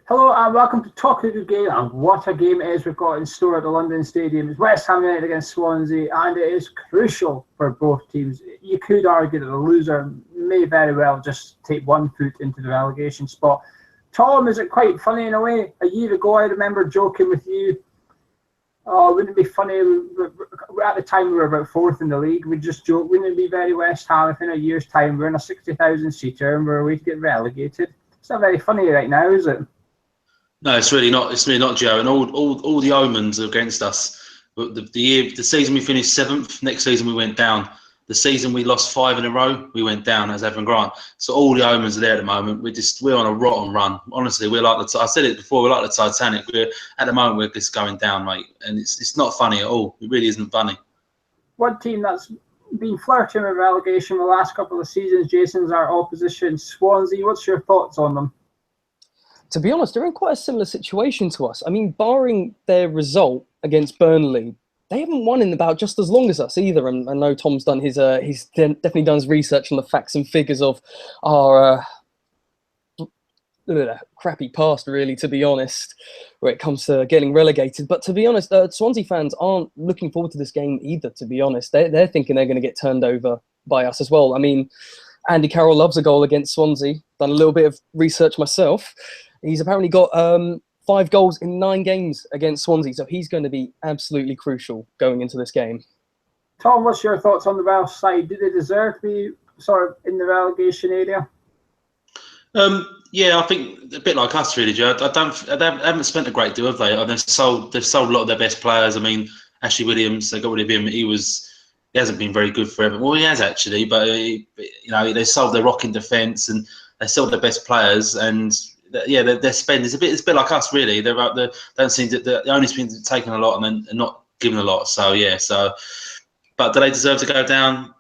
Hello and welcome to Talk of the Game, and what a game it is we've got in store at the London Stadium. It's West Ham United against Swansea, and it is crucial for both teams. You could argue that the loser may very well just take one foot into the relegation spot. Tom, is it quite funny in a way? A year ago I remember joking with you, oh, wouldn't it be funny, at the time we were about fourth in the league, we just joke, wouldn't it be very West Ham if in a year's time we're in a 60,000 seater and we're away to get relegated? It's not very funny right now, is it? No, it's really not. It's really not, Joe. And all the omens are against us. But the season we finished 7th. Next season we went down. The season we lost 5 in a row, we went down as Evan Grant. So all the omens are there at the moment. We're on a rotten run. Honestly, we're like I said it before. We're like the Titanic. At the moment we're just going down, mate. And it's not funny at all. It really isn't funny. One team that's been flirting with relegation the last couple of seasons, Jason's our opposition, Swansea. What's your thoughts on them? To be honest, they're in quite a similar situation to us. I mean, barring their result against Burnley, they haven't won in about just as long as us either. And I know Tom's done he's definitely done his research on the facts and figures of our crappy past, really, to be honest, where it comes to getting relegated. But to be honest, Swansea fans aren't looking forward to this game either, to be honest. They're thinking they're going to get turned over by us as well. I mean, Andy Carroll loves a goal against Swansea. Done a little bit of research myself. He's apparently got 5 goals in 9 games against Swansea, so he's going to be absolutely crucial going into this game. Tom, what's your thoughts on the Welsh side? Do they deserve to be sort of in the relegation area? Yeah, I think a bit like us, really, Joe. They haven't spent a great deal, have they? They've sold a lot of their best players. I mean, Ashley Williams, they got rid of him. He hasn't been very good forever. Well, he has actually, but they sold their rock in defence and they sold their best players and. Yeah, their spend is a bit like us, really. They don't seem to. They only seem to taking a lot and then not giving a lot. So yeah, but do they deserve to go down?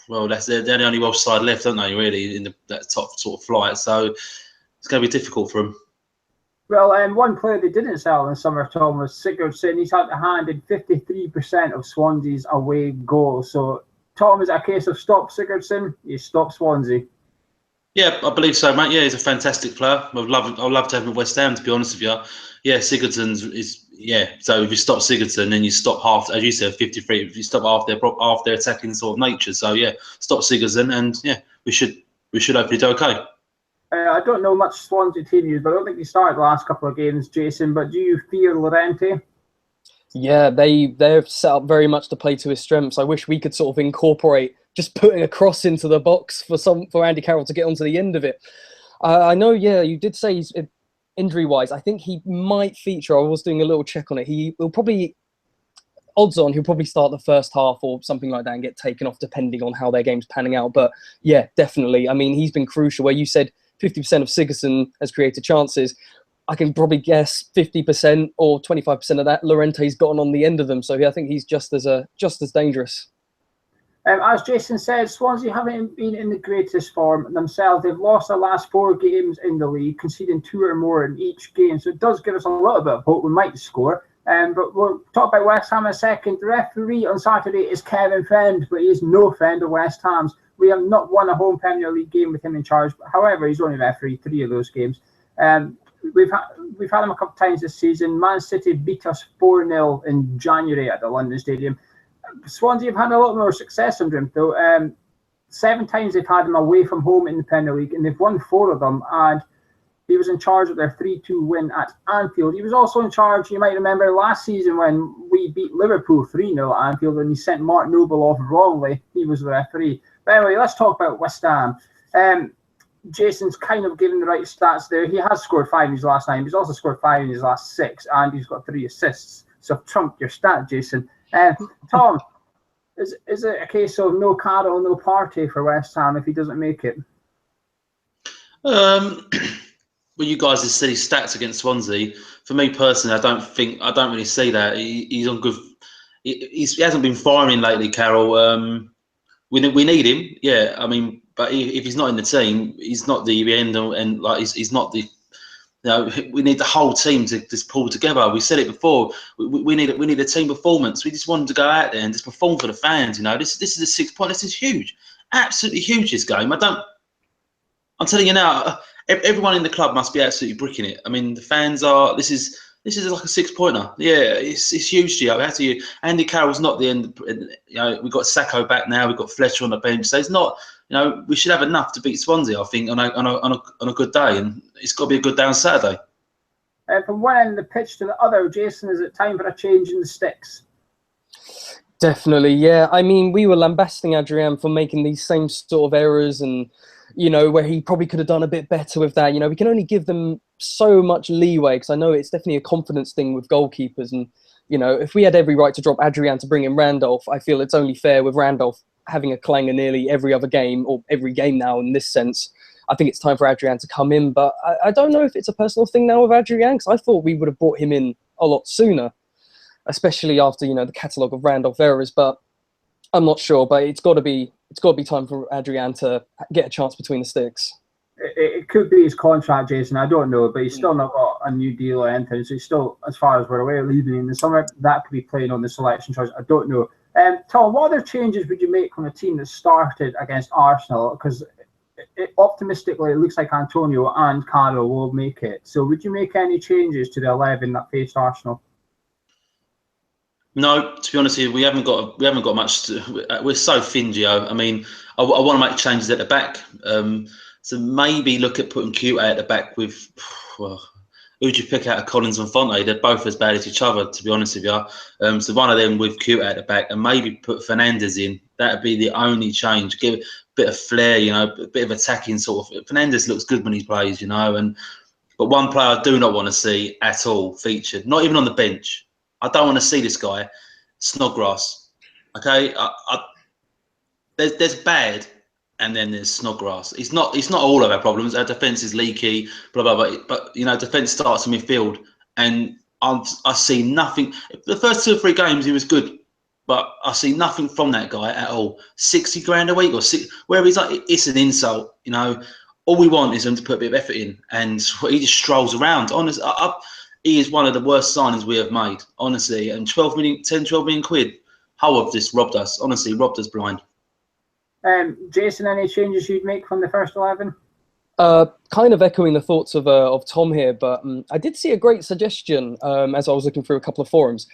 Well, they're the only Welsh side left, aren't they? Really, in that top sort of flight. So it's going to be difficult for them. Well, one player they didn't sell in summer, Tom, was Sigurdsson. He's had to hand in 53% of Swansea's away goals. So, Tom, is it a case of stop Sigurdsson? You stop Swansea. Yeah, I believe so, mate. Yeah, he's a fantastic player. I'd love to have him at West Ham, to be honest with you. Yeah, Sigurdsson's is So if you stop Sigurdsson, then you stop half, as you said, 53. If you stop half their attacking sort of nature. So yeah, stop Sigurdsson, and yeah, we should hopefully do okay. I don't know much Swansea team news, but I don't think he started the last couple of games, Jason. But do you fear Llorente? Yeah, they're set up very much to play to his strengths. I wish we could sort of incorporate just putting a cross into the box for Andy Carroll to get onto the end of it. I know, yeah, you did say he's injury-wise. I think he might feature. I was doing a little check on it. He'll probably, odds on, he'll probably start the first half or something like that and get taken off depending on how their game's panning out. But yeah, definitely. I mean, he's been crucial. Where you said 50% of Sigurdsson has created chances, I can probably guess 50% or 25% of that Llorente's gotten on the end of them. So yeah, I think he's just as dangerous. As Jason said, Swansea haven't been in the greatest form themselves. They've lost their last 4 games in the league, conceding 2 or more in each game. So it does give us a little bit of hope we might score. But we'll talk about West Ham in a second. The referee on Saturday is Kevin Friend, but he is no friend of West Ham's. We have not won a home Premier League game with him in charge. However, he's only refereed 3 of those games. We've had him a couple of times this season. Man City beat us 4-0 in January at the London Stadium. Swansea have had a lot more success under him, though. 7 times they've had him away from home in the Premier League, and they've won 4 of them. And he was in charge of their 3-2 win at Anfield. He was also in charge, you might remember, last season when we beat Liverpool 3-0 at Anfield, and he sent Mark Noble off wrongly. He was the referee. But anyway, let's talk about West Ham. Jason's kind of given the right stats there. He has scored 5 in his last 9. He's also scored 5 in his last 6, and he's got 3 assists. So trump your stat, Jason. Tom, is it a case of no Carroll, no party for West Ham if he doesn't make it? Well, you guys have said his stats against Swansea. For me personally, I don't really see that. He's on good. He hasn't been firing lately, Carroll. We need him, yeah. I mean, but if he's not in the team, he's not the end, and like he's not the. You know, we need the whole team to just pull together. We said it before. We need a team performance. We just want to go out there and just perform for the fans. You know, this is a 6 point. This is huge, absolutely huge. This game. I'm telling you now. everyone in the club must be absolutely bricking it. I mean, the fans are. This is like a 6-pointer. Yeah, it's huge, Gio. How do you? Andy Carroll's not the end. You know, we've got Sacco back now. We've got Fletcher on the bench. So it's not. You know, we should have enough to beat Swansea. I think on a good day, and it's got to be a good day on Saturday. From one end of the pitch to the other, Jason, is it time for a change in the sticks? Definitely, yeah. I mean, we were lambasting Adrian for making these same sort of errors, and you know, where he probably could have done a bit better with that. You know, we can only give them so much leeway, because I know it's definitely a confidence thing with goalkeepers. And you know, if we had every right to drop Adrian to bring in Randolph, I feel it's only fair with Randolph having a clanger nearly every other game, or every game now in this sense. I think it's time for Adrian to come in, but I don't know if it's a personal thing now with Adrian, because I thought we would have brought him in a lot sooner, especially after, you know, the catalogue of Randolph errors. But I'm not sure. But it's got to be time for Adrian to get a chance between the sticks. It could be his contract, Jason. I don't know, but he's still not got a new deal or anything. So he's still, as far as we're aware, leaving in the summer. That could be playing on the selection choice. I don't know. Tom, what other changes would you make from a team that started against Arsenal? Because optimistically, it looks like Antonio and Carlo will make it. So would you make any changes to the 11 that faced Arsenal? No, to be honest with you, we haven't got much. We're so thin, Gio. I mean, I want to make changes at the back. So maybe look at putting Qt at the back with. Well, who'd you pick out of Collins and Fonte? They're both as bad as each other, to be honest with you. So one of them with Qt at the back, and maybe put Fernandez in. That'd be the only change. Give a bit of flair, you know, a bit of attacking sort of. Fernandez looks good when he plays, you know. But one player I do not want to see at all featured, not even on the bench. I don't want to see this guy, Snodgrass. Okay, there's bad, and then there's Snodgrass. It's not all of our problems. Our defence is leaky, blah blah blah. But you know, defence starts in midfield, and I see nothing. The first 2 or 3 games he was good, but I see nothing from that guy at all. 60 grand a week or where he's like, it's an insult. You know, all we want is him to put a bit of effort in, and he just strolls around. Honestly, he is one of the worst signings we have made, honestly. And 12 million quid, Hull have just robbed us. Honestly, robbed us blind. Jason, any changes you'd make from the first 11? Kind of echoing the thoughts of Tom here, but I did see a great suggestion as I was looking through a couple of forums.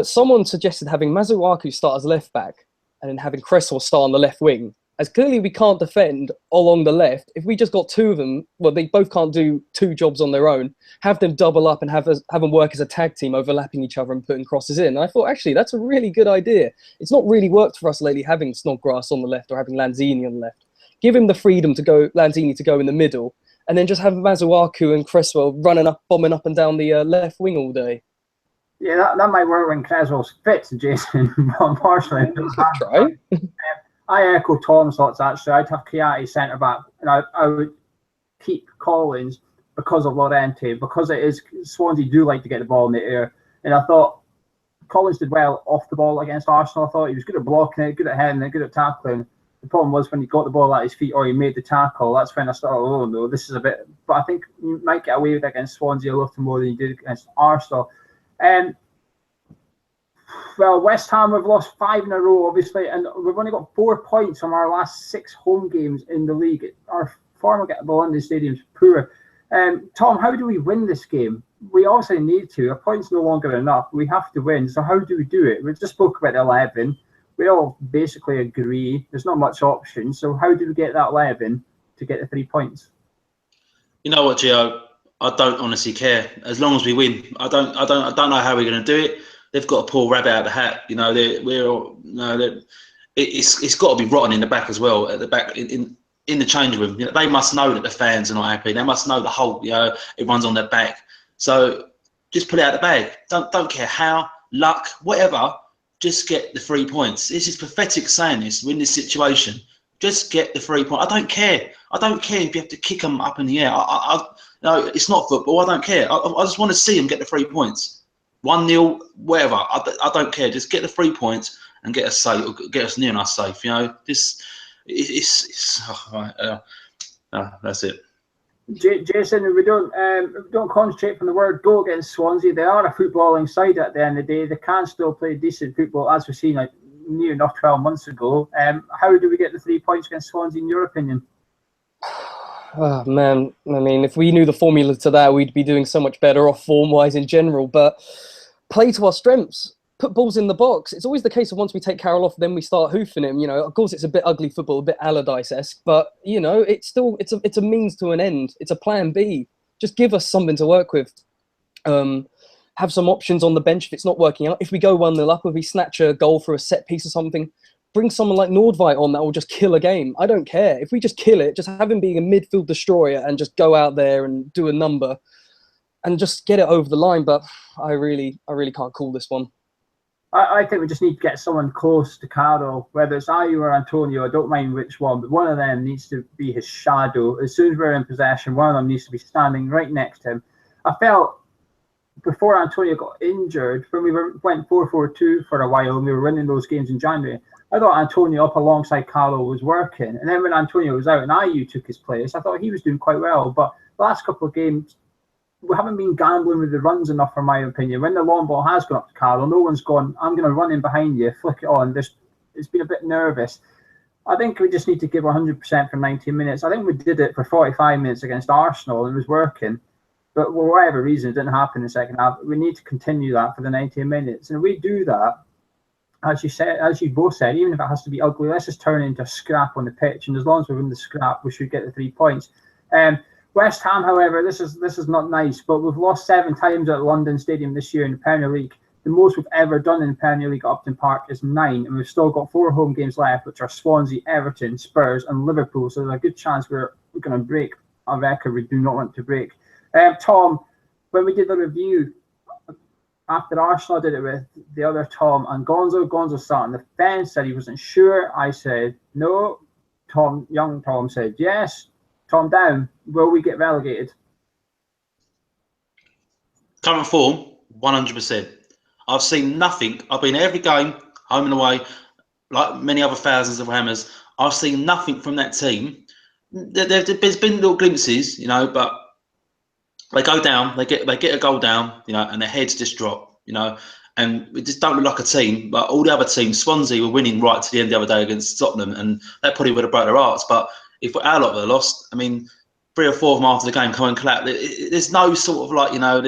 Someone suggested having Masuaku start as left back and then having Cresswell start on the left wing. As clearly we can't defend along the left, if we just got 2 of them, well, they both can't do 2 jobs on their own, have them double up and have them work as a tag team, overlapping each other and putting crosses in. And I thought, actually, that's a really good idea. It's not really worked for us lately, having Snodgrass on the left or having Lanzini on the left. Give him the freedom to go, Lanzini to go in the middle, and then just have Masuaku and Cresswell bombing up and down the left wing all day. Yeah, that might work when Cresswell's fit, Jason. Unfortunately, try. I echo Tom's thoughts, actually. I'd have Chiati centre back, and I would keep Collins because of Llorente, because it is Swansea do like to get the ball in the air. And I thought Collins did well off the ball against Arsenal. I thought he was good at blocking it, good at heading it, good at tackling. The problem was when he got the ball at his feet or he made the tackle, that's when I started, oh no, this is a bit. But I think you might get away with it against Swansea a little more than you did against Arsenal. Well, West Ham, we've lost 5 in a row, obviously, and we've only got 4 points from our last 6 home games in the league. Our form at the London Stadium's poor. Tom, how do we win this game? We obviously need to. A point's no longer enough. We have to win. So how do we do it? We just spoke about 11. We all basically agree. There's not much option. So how do we get that 11 to get the 3 points? You know what, Gio? I don't honestly care. As long as we win, I don't know how we're going to do it. They've got to pull rabbit out of the hat. You know, it's got to be rotten in the back as well. At the back in the change room, you know, they must know that the fans are not happy. They must know the whole, you know, everyone's on their back. So just put it out of the bag. Don't care how, luck, whatever. Just get the 3 points. This is pathetic saying this. We're in this situation. Just get the 3 points. I don't care. I don't care if you have to kick them up in the air. No, it's not football. I don't care. I just want to see them get the 3 points. 1-0, whatever. I don't care. Just get the 3 points and get us safe, or get us near enough safe. You know, that's it. Jason, we don't concentrate from the word go against Swansea. They are a footballing side at the end of the day. They can still play decent football, as we've seen like near enough 12 months ago. How do we get the 3 points against Swansea, in your opinion? Oh, man, I mean, if we knew the formula to that, we'd be doing so much better off form-wise in general. But play to our strengths, put balls in the box. It's always the case of once we take Carroll off, then we start hoofing him. You know, of course, it's a bit ugly football, a bit Allardyce-esque, but you know, it's a means to an end. It's a plan B. Just give us something to work with. Have some options on the bench if it's not working out. If we go 1-0 up, if we snatch a goal for a set piece or something, bring someone like Nordveit on that will just kill a game. I don't care. If we just kill it, just have him being a midfield destroyer and just go out there and do a number and just get it over the line. But I really can't call this one. I think we just need to get someone close to Carroll, whether it's Ayew or Antonio. I don't mind which one, but one of them needs to be his shadow. As soon as we're in possession, one of them needs to be standing right next to him. I felt before Antonio got injured, when we went 4-4-2 for a while and we were winning those games in January, I thought Antonio up alongside Carlo was working. And then when Antonio was out and Ayew took his place, I thought he was doing quite well. But the last couple of games, we haven't been gambling with the runs enough, in my opinion. When the long ball has gone up to Carlo, no one's gone, I'm going to run in behind you, flick it on. It's been a bit nervous. I think we just need to give 100% for 90 minutes. I think we did it for 45 minutes against Arsenal and it was working. But for whatever reason, it didn't happen in the second half. We need to continue that for the 90 minutes. And if we do that, as you both said, even if it has to be ugly, let's just turn it into a scrap on the pitch. And as long as we win the scrap, we should get the 3 points. West Ham, however, this is not nice, but we've lost 7 times at London Stadium this year in the Premier League. The most we've ever done in the Premier League at Upton Park is 9, and we've still got 4 home games left, which are Swansea, Everton, Spurs, and Liverpool. So there's a good chance we're going to break a record we do not want to break. Tom, when we did the review after Arsenal, I did it with the other Tom and Gonzo. Gonzo sat on the fence, said he wasn't sure. I said no. Young Tom said yes. Tom down. Will we get relegated? Current form, 100%. I've seen nothing. I've been at every game, home and away, like many other thousands of Hammers. I've seen nothing from that team. There's been little glimpses, you know, but they go down, they get a goal down, you know, and their heads just drop, you know, and we just don't look like a team. But all the other teams, Swansea were winning right to the end the other day against Tottenham, and that probably would have broke their hearts. But if our lot were lost, I mean, 3 or 4 of them after the game come and collapse. There's no sort of like, you know,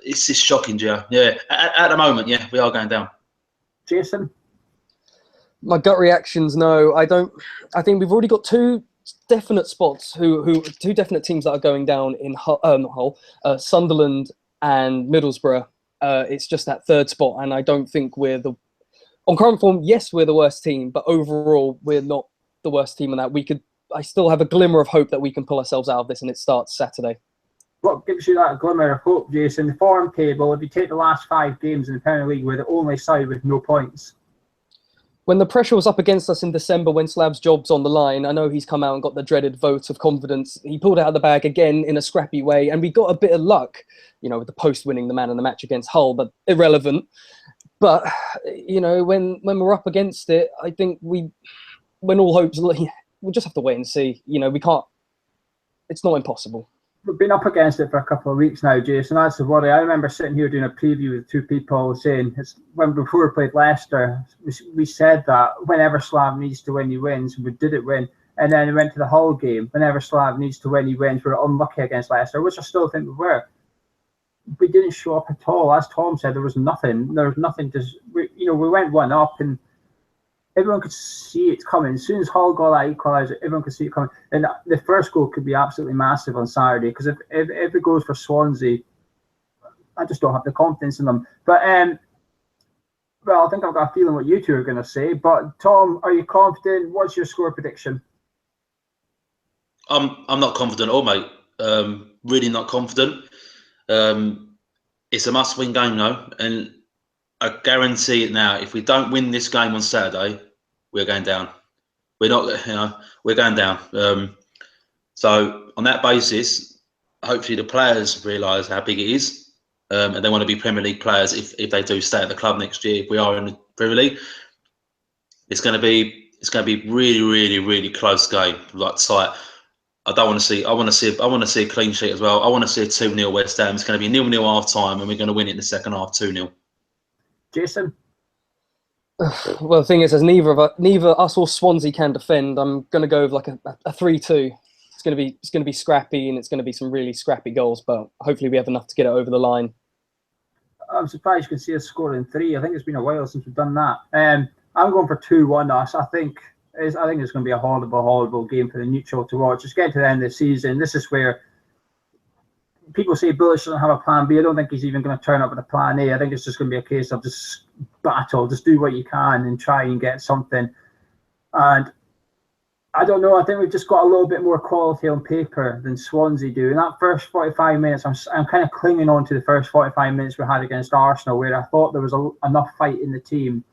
it's just shocking, Gio. Yeah, at the moment, yeah, we are going down. Jason? My gut reaction's no. I think we've already got 2 definite spots, 2 definite teams that are going down in Hull, Sunderland and Middlesbrough. It's just that 3rd spot, and I don't think we're on current form. Yes, we're the worst team, but overall, we're not the worst team in that. I still have a glimmer of hope that we can pull ourselves out of this, and it starts Saturday. What gives you that glimmer of hope, Jason? The form table, if you take the last 5 games in the Premier League, we're the only side with no points. When the pressure was up against us in December, when Slav's job's on the line, I know he's come out and got the dreaded vote of confidence. He pulled it out of the bag again in a scrappy way, and we got a bit of luck, you know, with the post winning the man of the match against Hull, but irrelevant. But, you know, when we're up against it, I think when all hope's, we'll just have to wait and see. You know, we can't, it's not impossible. We've been up against it for a couple of weeks now, Jason. That's the worry. I remember sitting here doing a preview with 2 people saying, before we played Leicester, we said that whenever Slav needs to win, he wins. We didn't win. And then we went to the Hull game. Whenever Slav needs to win, he wins. We were unlucky against Leicester, which I still think we were. We didn't show up at all. As Tom said, there was nothing. There was nothing to, we went 1 up and everyone could see it coming. As soon as Hull got that equaliser, everyone could see it coming. And the first goal could be absolutely massive on Saturday, because if it goes for Swansea, I just don't have the confidence in them. But, well, I think I've got a feeling what you 2 are going to say. But, Tom, are you confident? What's your score prediction? I'm not confident at all, mate. Really not confident. It's a must-win game, though. And I guarantee it now, if we don't win this game on Saturday, we're going down. We're not, you know, we're going down. So on that basis, hopefully the players realise how big it is, and they want to be Premier League players if they do stay at the club next year. If we are in the Premier League, it's going to be really, really, really close game, like tight. I want to see a clean sheet as well. I want to see a 2-0 West Ham. It's going to be 0-0 half time, and we're going to win it in the second half 2-0. Jason? Well, the thing is, as neither us or Swansea can defend, I'm going to go with like a 3-2. It's gonna be scrappy, and it's gonna be some really scrappy goals. But hopefully, we have enough to get it over the line. I'm surprised you can see us scoring 3. I think it's been a while since we've done that. I'm going for 2-1 us. I think it's going to be a horrible game for the neutral to watch. Just get to the end of the season. This is where people say Bullish doesn't have a plan B. I don't think he's even going to turn up with a plan A. I think it's just going to be a case of just battle, just do what you can and try and get something. And I don't know. I think we've just got a little bit more quality on paper than Swansea do. In that first 45 minutes, I'm kind of clinging on to the first 45 minutes we had against Arsenal, where I thought there was enough fight in the team.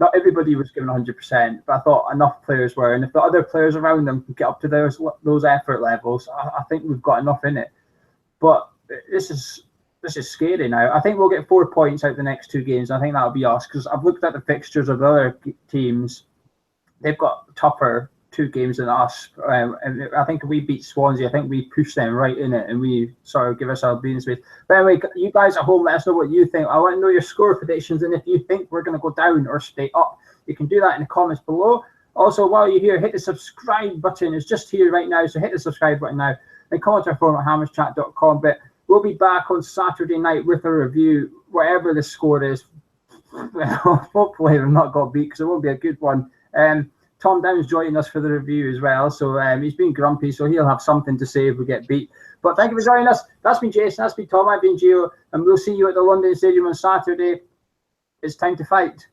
Not everybody was given 100%, but I thought enough players were. And if the other players around them can get up to those effort levels, I think we've got enough in it. But this is scary now. I think we'll get 4 points out the next 2 games. I think that'll be us, because I've looked at the fixtures of the other teams. They've got tougher 2 games than us. And I think if we beat Swansea, I think we push them right in it and we sort of give ourselves breathing space. But anyway, you guys at home, let us know what you think. I want to know your score predictions, and if you think we're going to go down or stay up, you can do that in the comments below. Also, while you're here, hit the subscribe button. It's just here right now, so hit the subscribe button now. And comment our forum at hammerschat.com. But we'll be back on Saturday night with a review, whatever the score is. Hopefully we've not got beat, because it won't be a good one. Tom Down's joining us for the review as well, so he's been grumpy, so he'll have something to say if we get beat. But thank you for joining us. That's been Jason, that's been Tom, I've been Gio, and we'll see you at the London Stadium on Saturday. It's time to fight.